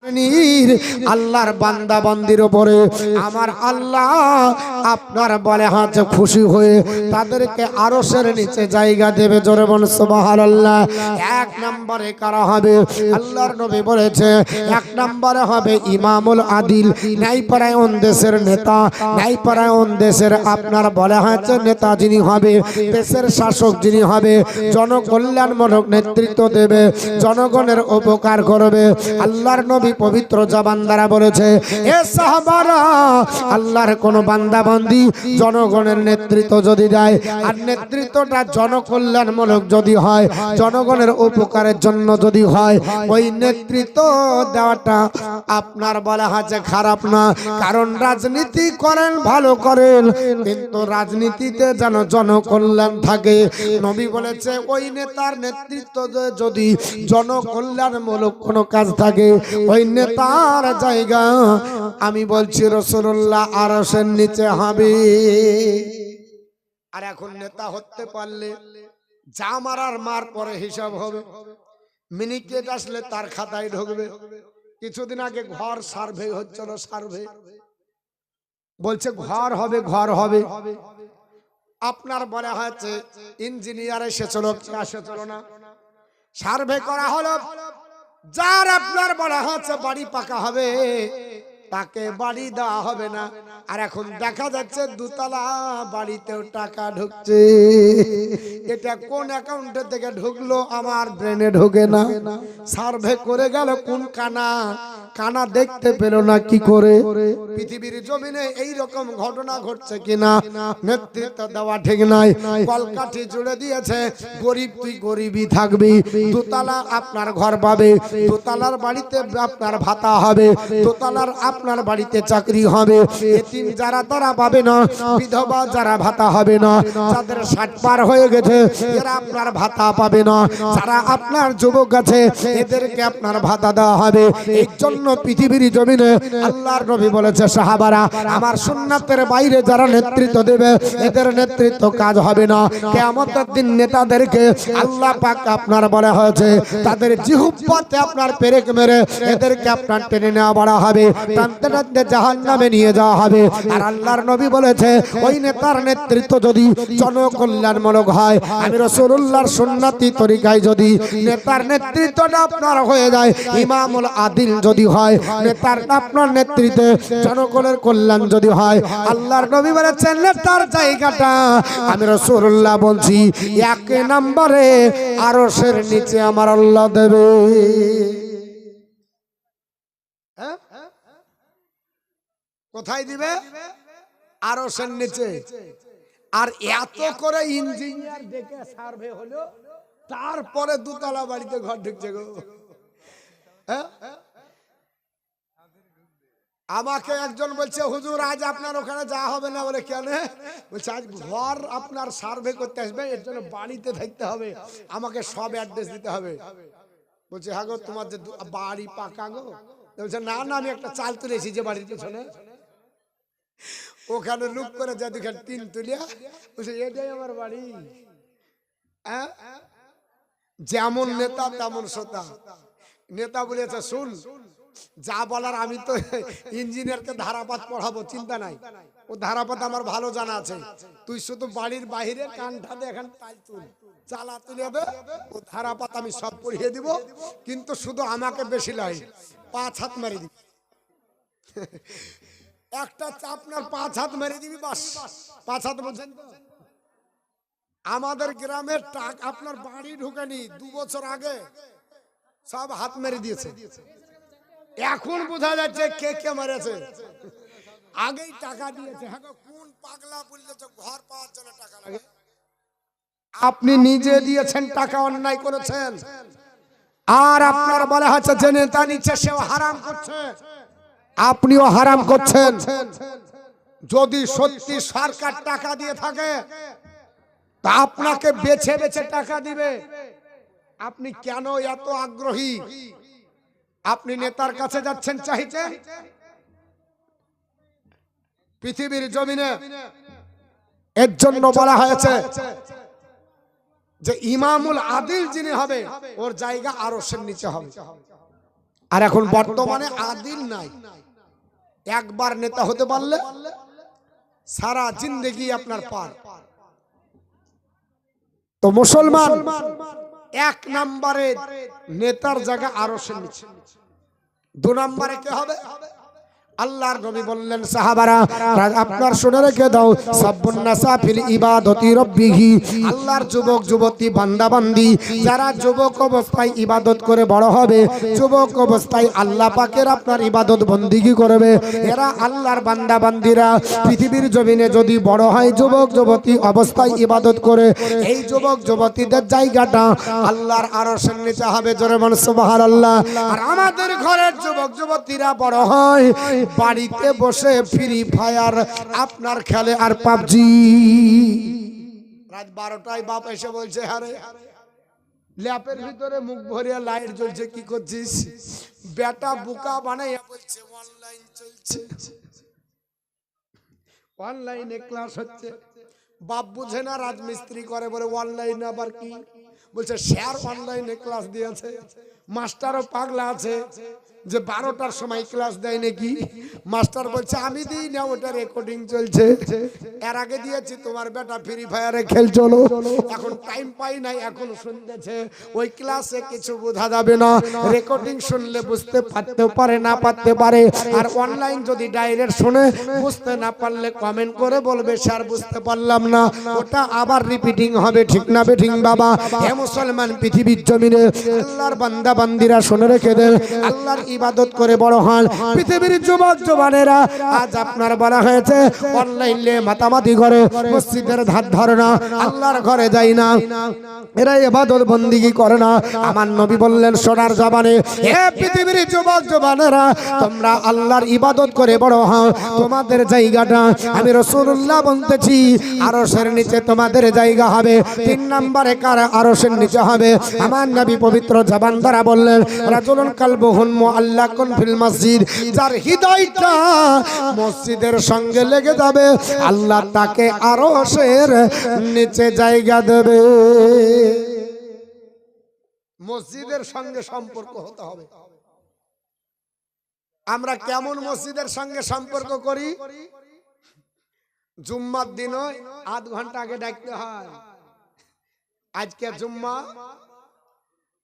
আল্লাহর বান্দা বান্দির উপরে আমার আল্লাহ আপনার বলে হাত খুশি হয়ে তাদেরকে আরশের নিচে জায়গা দেবে। জোরে বল সুবহানাল্লাহ। এক নম্বরে কারা হবে? আল্লাহর নবী বলেছে এক নম্বরে হবে ইমামুল আদিল, ন্যায়পরায়ণ দেশের নেতা, ন্যায়পরায়ণ দেশের আপনার বলে হাত নেতা যিনি হবে, দেশের শাসক যিনি হবে, জনকল্যাণমূলক নেতৃত্ব দেবে, জনগণের উপকার করবে। আল্লাহর নবী পবিত্র জবান দ্বারা বলেছে, এ সাহাবারা, আল্লাহর কোন বান্দা বান্দি জনগণের নেতৃত্ব যদি দেয় আর নেতৃত্বটা জনকল্যাণমূলক যদি হয়, জনগণের উপকারের জন্য যদি হয়, ওই নেতৃত্ব দেওয়াটা আপনার বলা হচ্ছে খারাপ না। কারণ রাজনীতি করেন ভালো করেন, কিন্তু রাজনীতিতে যেন জনকল্যাণ থাকে। নবী বলেছে ওই নেতার নেতৃত্ব যদি জনকল্যাণমূলক কোনো কাজ থাকে, ওই নেতার জায়গা আমি বলছি রাসূলুল্লাহ আরশের নিচে হবে। আর এখন নেতা হতে পারলে যা মারার মার পরে হিসাব হবে, মিনিকেট আসলে তার খাতায় ঢুকবে। কিছুদিন আগে ঘর সার্ভে হচ্ছিল, সার্ভে বলছে ঘর হবে, ঘর হবে। আপনার বলা হয়েছে ইঞ্জিনিয়ার এসেছিল, আসেছিল না, সার্ভে করা হলো, যার আপনার বলা হচ্ছে বাড়ি পাকা হবে তাকে বাড়ি দেওয়া হবে না। আর এখন দেখা যাচ্ছে দুতলা বাড়িতেও টাকা ঢুকছে। এটা কোন অ্যাকাউন্টে থেকে ঢুকলো আমার ব্রেনে ঢোকে না। সার্ভে করে গেল কোন কানা, কানা দেখতে পেল না কি করে? পৃথিবীর জমিনে এই রকম ঘটনা ঘটছে কিনা নেতৃত্ব দেওয়া ঠিক নাই। কলকাঠি জুড়ে দিয়েছে, গরিব তুই গরিবই থাকবি, দোতলা আপনার ঘর পাবে, দোতলার বাড়িতে আপনার ভাতা হবে, দোতলার আপনার বাড়িতে চাকরি হবে। এতিম যারা তারা পাবে না, বিধবা যারা ভাতা হবে না, যাদের 60 পার হয়ে গেছে এরা আপনার ভাতা পাবে না, যারা আপনার যুবক আছে এদেরকে আপনার ভাতা দেওয়া হবে। এই জন্য পৃথিবীর জমিনে আল্লাহর নবী বলেছে সাহাবারা, আমার সুন্নাতের বাইরে যারা নেতৃত্ব দেবে এদের নেতৃত্ব কাজ হবে না। কিয়ামতের দিন নেতাদেরকে আল্লাহ পাক আপনার বলা হয়েছে তাদের জিহ্বাতে আপনার পেরেক মেরে এদেরকে আপনার টেনে নেওয়া বলা হবে, টানতে টানতে জাহান্নামে নিয়ে যাওয়া হবে। আর আল্লাহর নবী বলেছে ওই নেতার নেতৃত্ব যদি জনকল্যাণমূলক হয়, আমি রাসূলুল্লাহর সুন্নতি তরিকায় যদি নেতার নেতৃত্বটা আপনার হয়ে যায়, ইমামুল আদিল যদি হয়, নেতার আপনার নেতৃত্বে জনগণের কল্যাণ যদি হয়, আল্লাহর নবী বলেছেন নেতার জায়গাটা আমি রাসূলুল্লাহ বলছি এক নম্বরে আরশের নিচে আমার আল্লাহ দেবে। কোথায় দিবে? আরশের নিচে। আর এত করে ইঞ্জিনিয়ার দেখে সার্ভে হলো, তারপরে দুতলা বাড়িতে ঘর ঢুকছে গো। আমাকে একজন বলছে হুজুর আজ আপনার ওখানে যাওয়া হবে না। বলে কেন? বলছে আজ ঘর আপনার সার্ভে করতে আসবে, এর জন্য বাড়িতে থাকতে হবে, আমাকে সব অ্যাড্রেস দিতে হবে। বলছে হ্যাঁ গো, তোমার যে বাড়ি পাকা গো? বলছে না না, আমি একটা চাল তুলেছি যে বাড়ির পিছনে, ওখানে লুক করে যা দেখেন 3 তুলিয়া। বলছে এটাই আমার বাড়ি। যেমন নেতা তেমন শ্রোতা। নেতা বলেছে শুন, যা বলার আমি তো ইঞ্জিনিয়ারকে ধারাপাত পড়াবো, চিন্তা নাই, ও ধারাপাত আমার ভালো জানা আছে। তুই শুধু বাড়ির বাইরে কানটাতে এখন টাইল তুল, চালা তুলে দে, ও ধারাপাত আমি সব পড়িয়ে দিব, কিন্তু শুধু আমাকে বেশি লাই 5 হাত মেরে দিবি। একটা আপনার 5 হাত মেরে দিবি, বাস 5 হাত। বলছেন তো আমাদের গ্রামের টাকা আপনার বাড়ি ঢুকেনি, 2 বছর আগে সব হাত মেরে দিয়েছে। এখন বোঝা যাচ্ছে কে কে মেরেছে। আগেই টাকা দিয়েছে। হ্যাঁ, কোন পাগলা বললেছে ঘর পাওয়ার জন্য টাকা লাগে? আপনি নিজে দিয়েছেন টাকা, অন্যায় করেছেন। আর আপনার বলা হচ্ছে যে নেতা নিচ্ছে সেও হারাম করছে, আপনিও হারাম করছেন। যদি সত্যি সরকার টাকা দিয়ে থাকে তা আপনাকে বেছে বেছে টাকা দিবে। আপনি কেন এত আগ্রহী? আপনি নেতার কাছে যাচ্ছেন চাইছেন। পৃথিবীর জমিনে এর জন্য বলা হয়েছে যে ইমামুল আদিল যিনি হবে ওর জায়গা আরশের নিচে হবে। আর এখন বর্তমানে আদিল নাই। একবার নেতা হতে পারলে সারা জিন্দেগি আপনার পার। তো মুসলমান এক নম্বরে নেতার জায়গা আরশের নিচে। 2 নম্বরে কে হবে? আল্লাহর নবী বললেন সাহাবারা আপনার শুনে রেখে দাও, সাব্বুন নাসা ফিল ইবাদতি রাব্বিহি, আল্লাহর যুবক যুবতী বান্দা বান্দি যারা যুবক অবস্থায় ইবাদত করে বড় হবে, যুবক অবস্থায় আল্লাহ পাকের আপনার ইবাদত বন্দিগি করবে, এরা আল্লাহর বান্দা বান্দিরা পৃথিবীর জমিনে যদি বড় হয় যুবক যুবতী অবস্থায় ইবাদত করে, এই যুবক যুবতীদের জায়গাটা আল্লাহর আরশের নিচে হবে। জোরে বলেন সুবহানাল্লাহ। আর আমাদের ঘরের যুবক যুবতীরা বড় হয় বাড়িতে বসে ফ্রি ফায়ার আপনার খেলে আর পাবজি। রাত 12টায় বাপ এসে বলছে আরে ল্যাপের ভিতরে মুখ ভরিয়া লাইট জ্বলছে, কি করছিস? বেটা বুকা বানাইয়া বলছে অনলাইন চলছে, অনলাইনে ক্লাস হচ্ছে। বাপ বুঝে না, রাজমিস্ত্রি করে, বলে অনলাইনে আবার কি? বলছে স্যার অনলাইনে ক্লাস দিয়েছে। মাস্টারও পাগলা আছে যে 12টার সময় ক্লাস দেয় নাকি। মাস্টার বলছে আমি দিই না, ওটা রেকর্ডিং চলছে, এর আগে দিয়েছি, তোমার বেটা ফ্রি ফায়ারে খেল চলো। এখন টাইম পাই নাই, এখন শুনতেছে ওই ক্লাসে কিছু বোঝা যাবে না, রেকর্ডিং শুনলে বুঝতে পারতে পারে না পারতে পারে। আর অনলাইন যদি ডাইরেক্ট শুনে বুঝতে না পারলে কমেন্ট করে বলবে স্যার বুঝতে পারলাম না, ওটা আবার রিপিটিং হবে। ঠিক না বেঠিক বাবা? হে মুসলমান, পৃথিবীর জমিনে আল্লাহর বান্দা বান্দিরা শুনে রেখে দেন, আল্লাহর ইবাদত করে বড় হন। পৃথিবীর যুবক জওয়ানেরা আজ আপনার বলা হয়েছে অনলাইনে মাতামাতি করে, মসজিদের ধার ধরে না, আল্লাহর ঘরে যায় না, এরা ইবাদত বন্দিগি করে না। আমার নবী বললেন সোনার জবানে, হে পৃথিবীর যুবক জওয়ানেরা তোমরা আল্লাহর ইবাদত করে বড় হও, তোমাদের জায়গাটা আমি রাসূলুল্লাহ বলতেছি আরশের নিচে তোমাদের জায়গা হবে। 3 নম্বরে কার আরশের নিচে হবে? আমার নবী পবিত্র জবান দ্বারা বললেন রাজুলুন কালবুহুন মুআল্লাকুন ফিল মসজিদ, যার হৃদয়টা মসজিদের সঙ্গে লেগে যাবে আল্লাহ তাকে আরশের নিচে জায়গা দেবে। মসজিদের সঙ্গে সম্পর্ক হতে হবে। আমরা কেমন মসজিদের সঙ্গে সম্পর্ক করি? জুম্মার দিন আধ ঘন্টা আগে ডাকতে হয়। আজকে জুম্মা,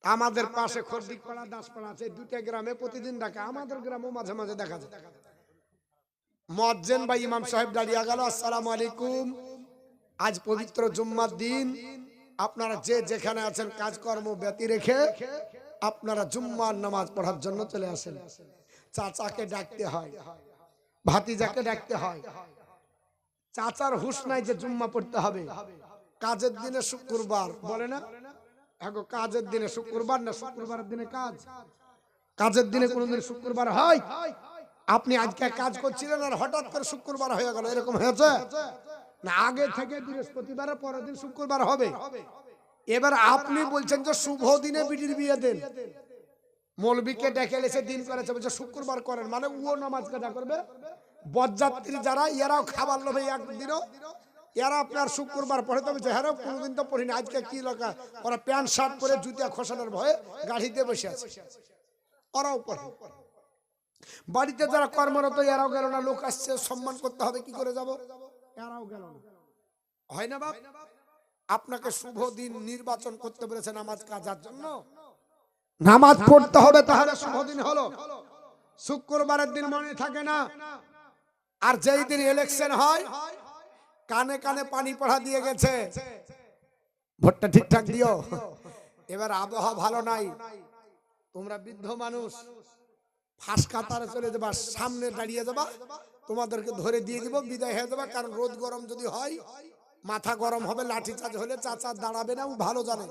আমাদের পাশে খরদিকপাড়া দাসপাড়া আছে, 2টা গ্রামে প্রতিদিন ডাকে, আমাদের গ্রামও মাঝে মাঝে দেখা যায়। মুয়াজ্জিন বা ইমাম সাহেব দাঁড়িয়ে গেল, আসসালামু আলাইকুম, আজ পবিত্র জুম্মার দিন, আপনারা যে যেখানে আছেন কাজকর্ম ব্যতি রেখে আপনারা জুম্মার নামাজ পড়ার জন্য চলে আসেন। চাচাকে ডাকতে হয়, ভাতিজাকে ডাকতে হয়। চাচার হুঁশ নাই যে জুম্মা পড়তে হবে। কাজের দিনে শুক্রবার বলে না, এখন কাজের দিনে শুক্রবার না, শুক্রবারের দিনে কাজ, কাজের দিনে কোনদিন শুক্রবার হয়? আপনি আজকে কাজ করছিলেন আর হঠাৎ করে শুক্রবার হয়ে গেল, এরকম হয়েছে না? আগে থেকে বৃহস্পতিবারের পরের দিন শুক্রবার হবে। এবার আপনি বলছেন যে শুভ দিনে বিটির বিয়ে দেন, মৌলবীকে ডেকে এসে দিন করেছে, বলছে শুক্রবার করেন, মানে ও নামাজ কাজা করবে। বরযাত্রী যারা, এরাও খাবার লোভে একদিনও এরা আপনার শুক্রবার পড়ে তো বলছে হ্যাঁ কোনোদিন তো পড়িনি, আজকে কি লোকা, ওরা প্যান্ট শার্ট পরে জুতিয়া খসানোর ভয়ে গাড়িতে বসে আছে, ওরাও পড়ে। বাড়িতে যারা কর্মরত এরাও গেল না, লোক আসছে সম্মান করতে হবে, কি করে যাব, এরাও গেল না। হয় না বাপ? আপনাকে শুভ দিন নির্বাচন করতে বলেছে নামাজ কাজার জন্য, নামাজ পড়তে হবে, তাহলে শুভ দিন হলো। শুক্রবারের দিন মনে থাকে না, আর যেই দিন ইলেকশন হয় কানে কানে পানি পড়া দিয়ে গেছে, ভোটটা ঠিকঠাক দিও। এবার আবহাওয়া ভালো নাই, তোমরা বৃদ্ধ মানুষ ফাঁস কাতারে চলে যাবা, সামনে দাঁড়িয়ে যাবা, তোমাদেরকে ধরে দিয়ে দিব, বিদায় হয়ে যাবা। কারণ রোদ গরম যদি হয় মাথা গরম হবে, লাঠি চার্জ হলে চাচা দাঁড়াবে না, ও ভালো জানে।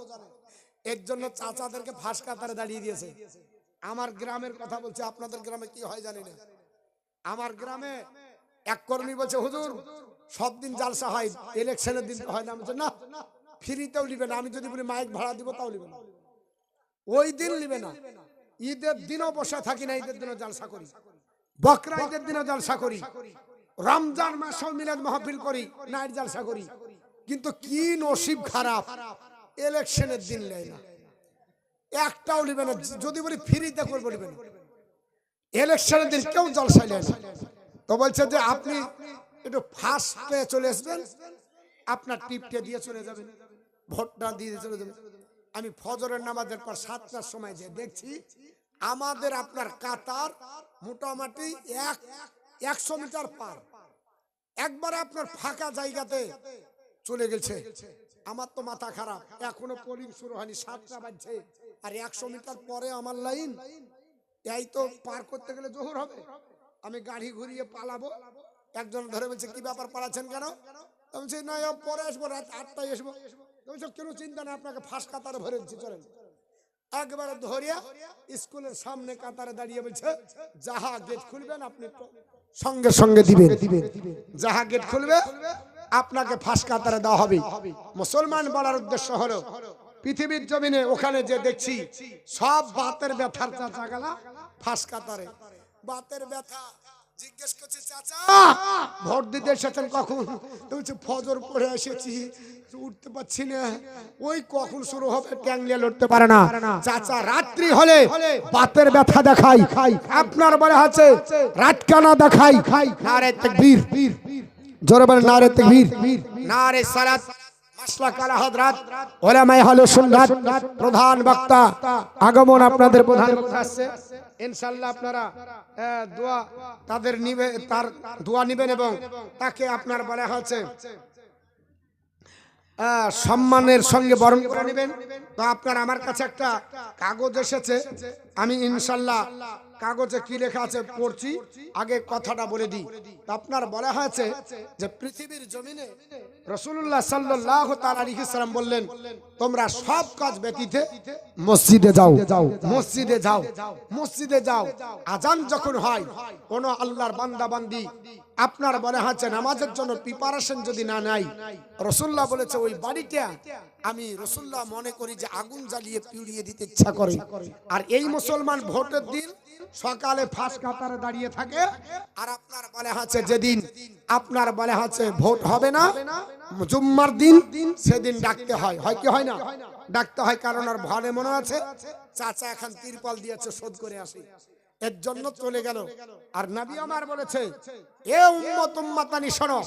এর জন্য চাচাদেরকে ফাঁস কাতারে দাঁড়িয়ে দিয়েছে। আমার গ্রামের কথা বলছে, আপনাদের গ্রামে কি হয় জানি না। আমার গ্রামে এক কর্মী বলছে হুজুর সব দিন জালসা হয়, ইলেকশনের দিন হয় না। বলছে না, ফ্রিতেও নিবে না, আমি যদি বলি মাইক ভাড়া দিব তাও নিবে না, ওই দিন নিবে না। ঈদের দিনও বসে থাকি না, ঈদের দিনও জালসা করি, বকরা ঈদের দিনও জালসা করি, রমজান মাসেও মিলাদ মাহফিল করি, নাইট জালসা করি। কিন্তু কি নসিব খারাপ, ইলেকশনের দিন নেয় না, একটাও নিবে না। যদি বলি ফ্রিতে করবো নিবে না, ইলেকশনের দিন কেউ জলসায় নেয় না। তো বলছে যে আপনি একটু ফার্স্টে চলে আসবেন, আপনার টিপটে দিয়ে চলে যাবেন, ভোটটা দিয়ে চলে যাবেন। আমি ফজরের নামাজের পর 7টার সময় যে দেখছি আমাদের আপনার কাতার মোটামুটি 100 মিটার পার, একবারে আপনার ফাঁকা জায়গাতে চলে গেছে। আমার তো মাথা খারাপ, এখনো পোলিং শুরু হয়নি, 7টা বাজছে আর 100 মিটার পরে আমার লাইন। এই তো পার করতে গেলে জোহর হবে, আমি গাড়ি ঘুরিয়ে পালাবো। একজন ধরে বলছে কি ব্যাপার, পালাচ্ছেন কেন? বলছি না পরে আসবো, রাত 8টায় আসবো। বলছে কোনো চিন্তা নেই, আপনাকে ফার্স্ট কাতারে ভরে দিচ্ছি, চলেন। একবারে ধরিয়া স্কুলের সামনে কাতারে দাঁড়িয়ে বলছে যাহা গেট খুলবেন আপনি সঙ্গে সঙ্গে দিবেন, যাহা গেট খুলবে আপনাকে ফার্স্ট কাতারে দেওয়া হবে। মুসলমান বলার উদ্দেশ্য হলো পৃথিবীর জমিনে ওখানে যে দেখছি সব বাতের ব্যথার চাচা গেলা ফার্স্ট কাতারে। বাতের ব্যথা জিজ্ঞেস করছে চাচা ভোট দিতে এসেছেন কখন? বলছে ফজর পড়ে এসেছি, উঠতে পারছি না। ওই কখন শুরু হবে ট্যাংলিয়া লড়তে পারে না। চাচা রাত্রি হলে বাতের ব্যথা দেখাই, আপনার বলে আছে রাতকানা দেখাই। নারে তাকবীর, জোরে বলেন নারে তাকবীর, নারে সালাত। মাসলাক আলা হযরত উলামায়ে আহলে সুন্নাত প্রধান বক্তা আগমন, আপনাদের প্রধান বক্তা আসছে। ইনশাআল্লাহ আপনারা দোয়া তাদের নিবে, তার দোয়া নেবেন এবং তাকে আপনার বলা হচ্ছে সম্মানের সঙ্গে বরণ করে নেবেন। তো আপনার আমার কাছে একটা কাগজ এসেছে, আমি ইনশাআল্লাহ কাগজে কি লেখা আছে পড়ছি, আগে কথাটা বলে দিই। আপনার বলা হয়েছে যে পৃথিবীর জমিনে রাসূলুল্লাহ সাল্লাল্লাহু তাআলা আলাইহি সাল্লাম বললেন তোমরা সব কাজ ব্যতীত মসজিদে যাও, মসজিদে যাও, মসজিদে যাও। আজান যখন হয় কোন আল্লাহর বান্দা বান্দি আপনার বলা হয়েছে নামাজের জন্য প্রিপারেশন যদি না নাই, রাসূলুল্লাহ বলেছে ওই বাড়িটা আমি রাসূলুল্লাহ মনে করি যে আগুন জ্বালিয়ে পুড়িয়ে দিতে ইচ্ছা করে। আর এই মুসলমান ভোটের দিন সকালে ফার্স্ট কাতারে দাঁড়িয়ে থাকে, আর আপনার বলা হচ্ছে যেদিন আপনার বলা হচ্ছে ভোট হবে না জুম্মার দিন, সেদিন ডাকতে হয়, হয় কি হয় না? ডাকতে হয়, কারণ আর ভয়ে মনে আছে চাচা এখন তিরপল দিয়েছে শোধ করে আসি, এর জন্য চলে গেল। আর নবী আমার বলেছে এ উম্মত উম্মাতানি শোনো,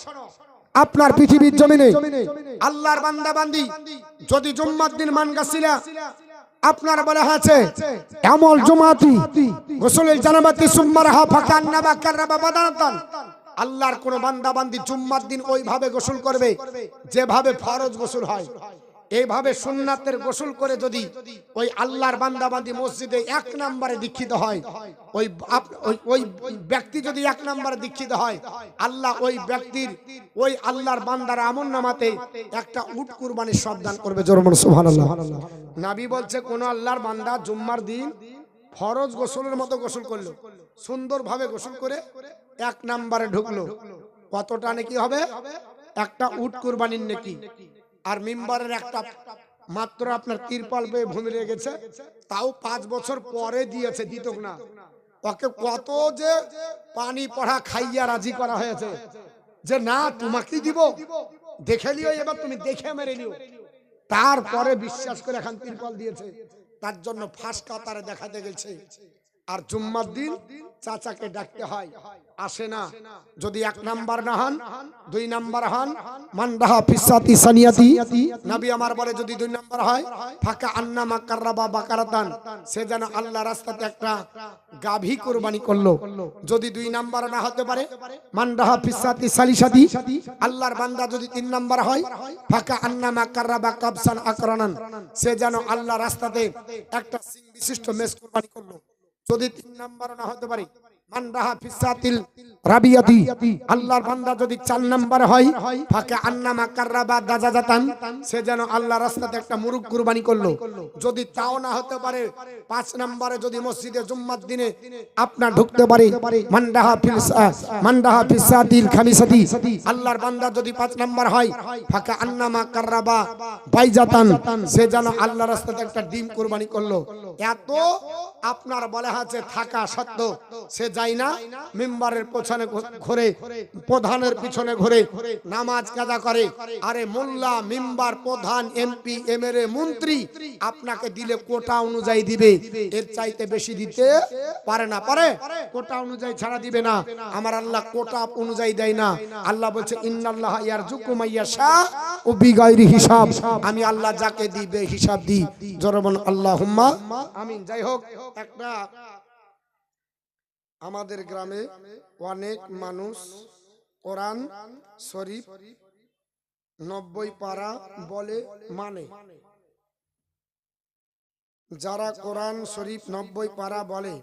আপনার পৃথিবীর জমিনে আল্লাহর বান্দা বান্দি যদি জুম্মার দিন মান গাছিলা আপনার বলা হয়েছে আমল জুমাতি গোসলের জানাবাতি সুম্মারহা ফাকান্না বাকারবা বাদানাতান, আল্লাহর কোন বান্দা বান্দি জুম্মার দিন ওইভাবে গোসল করবে যেভাবে ফরজ গোসল হয়, এইভাবে সুন্নাতের গোসল করে যদি ওই আল্লাহর বান্দা বান্দি মসজিদে 1 নম্বরে দীক্ষিত হয়, ওই ব্যক্তি যদি 1 নম্বরে দীক্ষিত হয়, আল্লাহ ওই ব্যক্তির ওই আল্লাহর বান্দার আমলনামাতে একটা উট কুরবানির সব দান করবে। জোরে বলুন সুবহানাল্লাহ। নবী বলছে কোন আল্লাহর বান্দা জুম্মার দিন ফরজ গোসলের মতো গোসল করলো, সুন্দরভাবে গোসল করে 1 নম্বরে ঢুকলো, কতটা নেকি হবে? একটা উট কুরবানির নেকি। আর মিম্বারের একটা মাত্র আপনার তিরপাল পেয়ে ভূমিরে গেছে, তাও 5 বছর পরে দিয়েছে, দিত না। ওকে কত যে পানি পড়া খাইয়া রাজি করা হয়েছে যে না তোমাকে দিব, দেখে লিও, এবার তুমি দেখে মেরে লিও। তারপরে বিশ্বাস করে এখন তিরপাল দিয়েছে, তার জন্য ফার্স্ট কাতারে দেখাতে গেছে। আর জুম্মার দিন চাচাকে ডাকতে হয়, আসে না। যদি 1 নাম্বার না হন 2 নাম্বার হন, মানদাহা ফিসাতি সানিয়াতি, নবী আমার বলে যদি 2 নাম্বার হয় ফাকা আন্নামা কাররাবা বাকারাতান, সে যেন আল্লাহ রাস্তাতে একটা গাভী কুরবানি করলো। যদি 2 নাম্বার না হতে পারে মানদাহা ফিসাতি সালিসাতি, আল্লাহর বান্দা যদি 3 নাম্বার হয় ফাকা আন্নামা কাররাবা কাবসান আকরানান, সে যেন আল্লাহ রাস্তাতে একটা সিং বিশিষ্ট মেষ কুরবানি করলো। যদি 3 নাম্বার না হতে পারে মানদাহা ফিসাতিল রাবিয়াতি, আল্লাহর বান্দা যদি 4 নাম্বার হয় ফাকা আন্নামা কাররাবা দাজাজাতান, সে যেন আল্লাহ রাস্তাতে একটা মুরগ কুরবানি করলো। যদি তাও না হতে পারে 5 নম্বরে যদি মসজিদে জুম্মার দিনে আপনার ঢুকতে পারে মানদাহা ফিসাতিল খামিসাতি, আল্লাহর বান্দা যদি 5 নাম্বার হয় ফাকা আন্নামা কাররাবা বাইজাতান, সে যেন আল্লাহ রাস্তাতে একটা ডিম কুরবানি করলো। এত আপনার বলে আছে থাকা সত্ত্বেও সে যায় না, মিম্বারের পেছনে ঘুরে, প্রধানের পিছনে ঘুরে নামাজ কাজা করে। আরে মোল্লা, মিম্বার, প্রধান, এমপি, এমএলএ, মন্ত্রী আপনাকে দিলে কোটা অনুযায়ী দিবে, এর চাইতে বেশি দিতে পারে না। পারে? কোটা অনুযায়ী ছাড়া দিবে না। আমার আল্লাহ কোটা অনুযায়ী দেয় না। আল্লাহ বলছে ইন্নাল্লাহ ইয়ারযুকু মাইয়াশা ও বিগাইরি হিসাব। আমি আল্লাহ যাকে দিবে হিসাব দিই। জরবন আল্লাহুম্মা আমিন। যাই হোক, একটা আমাদের গ্রামে অনেক মানুষ কোরআন শরীফ 90 পারা বলে মানে। যারা কোরআন শরীফ 90 পারা বলে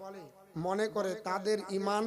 মনে করে তাদের ঈমান